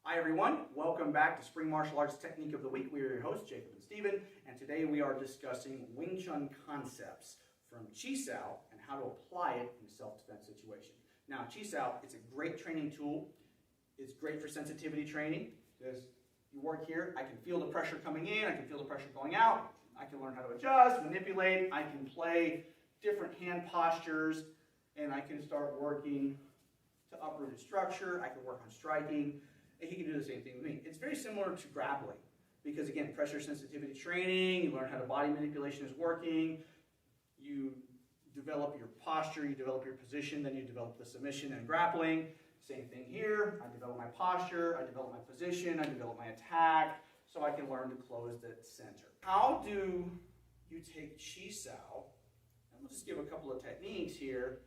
Hi everyone, welcome back to Spring Martial Arts Technique of the Week. We are your hosts, Jacob and Steven, and today we are discussing Wing Chun concepts from Chi Sao and how to apply it in a self-defense situation. Now, Chi Sao, it's a great training tool. It's great for sensitivity training because you work here, I can feel the pressure coming in, I can feel the pressure going out, I can learn how to adjust, manipulate, I can play different hand postures, and I can start working to uproot a structure, I can work on striking. He can do the same thing with me. It's very similar to grappling because, again, pressure sensitivity training, you learn how the body manipulation is working, you develop your posture, you develop your position, then you develop the submission and grappling. Same thing here. I develop my posture, I develop my position, I develop my attack, so I can learn to close the center. How do you take Chi Sao, and we'll just give a couple of techniques here,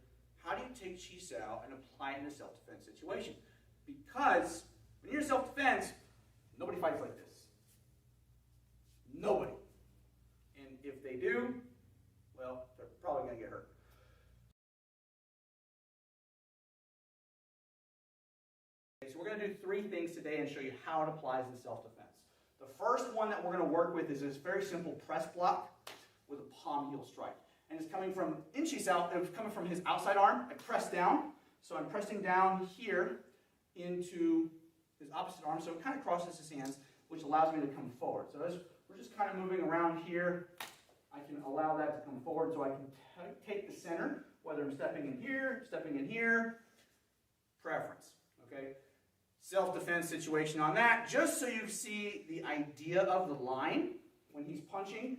how do you take Chi Sao and apply it in a self-defense situation? Because when you're in self-defense, nobody fights like this. Nobody. And if they do, well, they're probably going to get hurt. Okay, so we're going to do three things today and show you how it applies in self-defense. The first one that we're going to work with is this very simple press block with a palm heel strike. And it's coming from, in Chi Sao, it was coming from his outside arm. I press down, so I'm pressing down here into his opposite arm, so it kind of crosses his hands, which allows me to come forward. So as we're just kind of moving around here, I can allow that to come forward so I can take the center, whether I'm stepping in here, preference, okay? Self-defense situation on that, just so you see the idea of the line. When he's punching,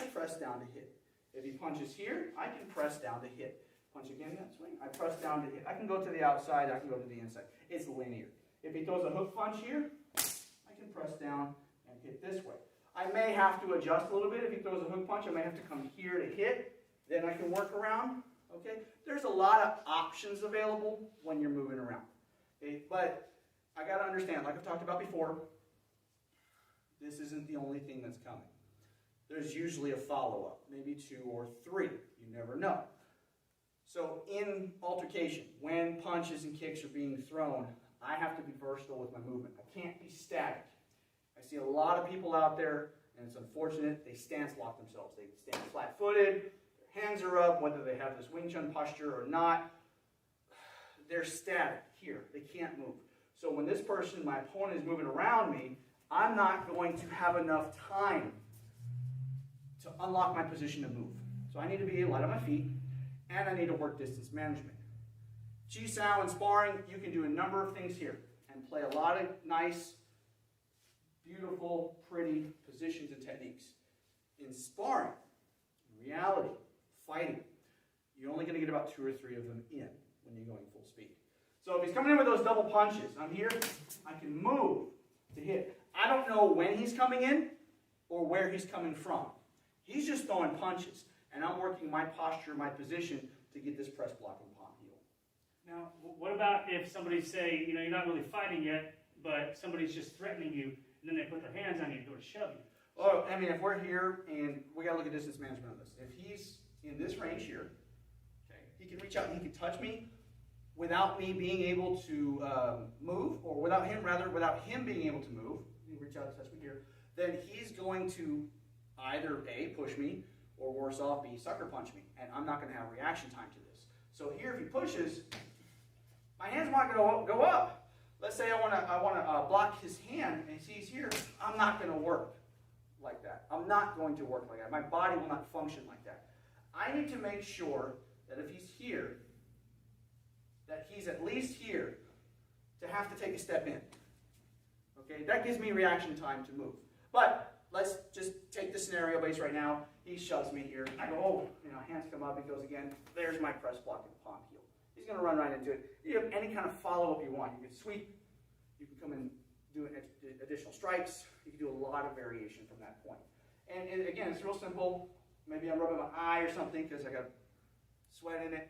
I press down to hit. If he punches here, I can press down to hit. Punch again, that swing, I press down to hit. I can go to the outside, I can go to the inside. It's linear. If he throws a hook punch here, I can press down and hit this way. I may have to adjust a little bit. If he throws a hook punch, I may have to come here to hit. Then I can work around. Okay? There's a lot of options available when you're moving around. Okay? But I got to understand, like I've talked about before, this isn't the only thing that's coming. There's usually a follow-up, maybe 2 or 3. You never know. So in altercation, when punches and kicks are being thrown, I have to be versatile with my movement. I can't be static. I see a lot of people out there, and it's unfortunate, they stance lock themselves. They stand flat-footed, their hands are up, whether they have this Wing Chun posture or not. They're static here. They can't move. So when this person, my opponent, is moving around me, I'm not going to have enough time to unlock my position to move. So I need to be light on my feet, and I need to work distance management. Chi Sao and sparring, you can do a number of things here and play a lot of nice, beautiful, pretty positions and techniques. In sparring, in reality, fighting, you're only going to get about 2 or 3 of them in when you're going full speed. So if he's coming in with those double punches, I'm here, I can move to hit. I don't know when he's coming in or where he's coming from. He's just throwing punches, and I'm working my posture, my position to get this press block and palm heel. Now, what about if somebody's say, you're not really fighting yet, but somebody's just threatening you, and then they put their hands on you and go to shove you? Oh, I mean, if we're here, and we got to look at distance management on this. If he's in this range here, okay, he can reach out and he can touch me without me being able to move, or without him being able to move. He can reach out and touch me here. Then he's going to either A, push me, or worse off, B, sucker punch me, and I'm not going to have reaction time to this. So here, if he pushes, my hand's not going to go up. Let's say I want to block his hand, and he's here. I'm not going to work like that. I'm not going to work like that. My body will not function like that. I need to make sure that if he's here, that he's at least here to have to take a step in. Okay, that gives me reaction time to move. But let's just take the scenario base right now. He shoves me here. I go, oh, hands come up. He goes again. There's my press block and palm heel. He's going to run right into it. You have any kind of follow-up you want. You can sweep. You can come and do additional strikes. You can do a lot of variation from that point. And again, it's real simple. Maybe I'm rubbing my eye or something because I got sweat in it.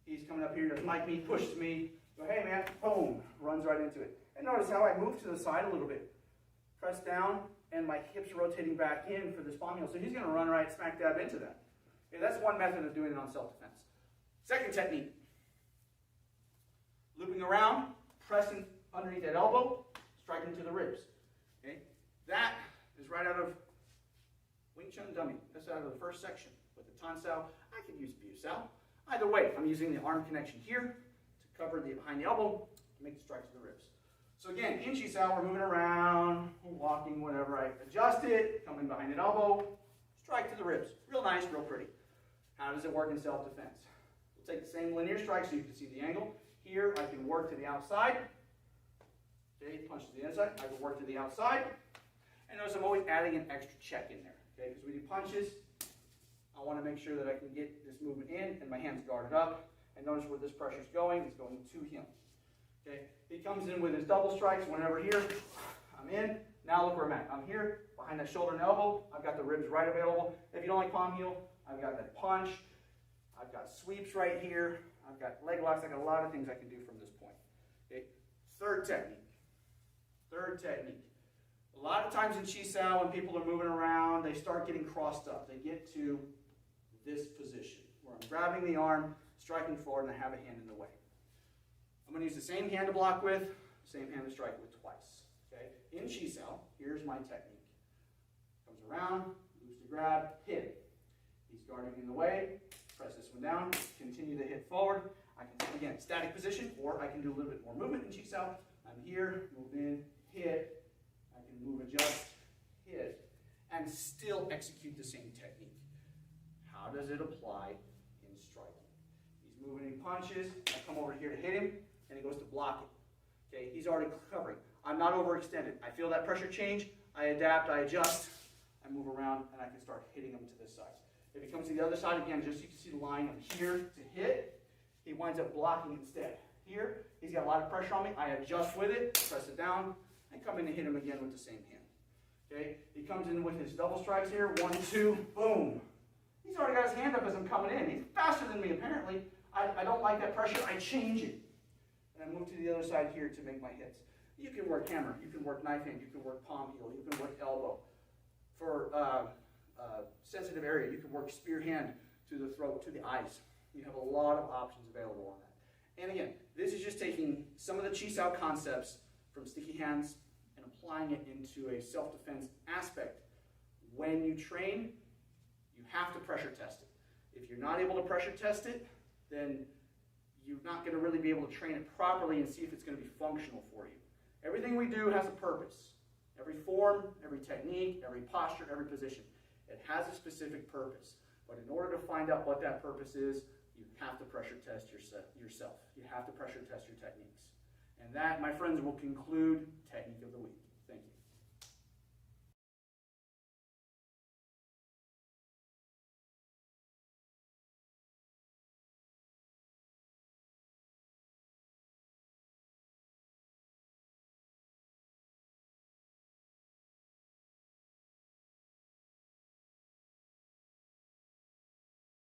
He's coming up here to like me, pushes me. Go, hey, man, boom, runs right into it. And notice how I move to the side a little bit. Press down, and my hips rotating back in for this palm heel. So he's going to run right smack dab into that. Okay, that's one method of doing it on self-defense. Second technique. Looping around, pressing underneath that elbow, striking to the ribs. Okay? That is right out of Wing Chun dummy. That's out of the first section. With the Tan Sao, I could use Bu Sao. Either way, I'm using the arm connection here to cover the behind the elbow to make the strike to the ribs. So again, in Chi Sao, we're moving around, we're walking, whatever. I adjust it, come in behind the elbow, strike to the ribs. Real nice, real pretty. How does it work in self-defense? We'll take the same linear strike so you can see the angle. Here, I can work to the outside. Okay, punch to the inside. I can work to the outside. And notice I'm always adding an extra check in there. Okay, because we do punches, I want to make sure that I can get this movement in and my hand's guarded up. And notice where this pressure is going, it's going to him. Okay, he comes in with his double strikes. Whenever here, I'm in. Now look where I'm at. I'm here, behind that shoulder and elbow. I've got the ribs right available. If you don't like palm heel, I've got that punch. I've got sweeps right here. I've got leg locks. I've got a lot of things I can do from this point. Okay, third technique. Third technique. A lot of times in Chi Sao, when people are moving around, they start getting crossed up. They get to this position where I'm grabbing the arm, striking forward, and I have a hand in the way. I'm going to use the same hand to block with, same hand to strike with twice. Okay? In Chi Sao, here's my technique. Comes around, moves to grab, hit it. He's guarding in the way, press this one down, continue to hit forward. I can, again, static position, or I can do a little bit more movement in Chi Sao. I'm here, move in, hit. I can move, adjust, hit, and still execute the same technique. How does it apply in striking? He's moving, he punches. I come over here to hit him, and he goes to block it. Okay, he's already covering. I'm not overextended. I feel that pressure change. I adapt, I adjust, I move around, and I can start hitting him to this side. If he comes to the other side, again, just so you can see the line of here to hit, he winds up blocking instead. Here, he's got a lot of pressure on me. I adjust with it, press it down, and come in and hit him again with the same hand. Okay, he comes in with his double strikes here. 1, 2, boom. He's already got his hand up as I'm coming in. He's faster than me, apparently. I don't like that pressure. I change it. And I move to the other side here to make my hits. You can work hammer. You can work knife hand. You can work palm heel. You can work elbow. For sensitive area, you can work spear hand to the throat, to the eyes. You have a lot of options available on that. And again, this is just taking some of the Chi Sao concepts from sticky hands and applying it into a self-defense aspect. When you train, you have to pressure test it. If you're not able to pressure test it, then you're not going to really be able to train it properly and see if it's going to be functional for you. Everything we do has a purpose. Every form, every technique, every posture, every position. It has a specific purpose. But in order to find out what that purpose is, you have to pressure test yourself. You have to pressure test your techniques. And that, my friends, will conclude Technique of the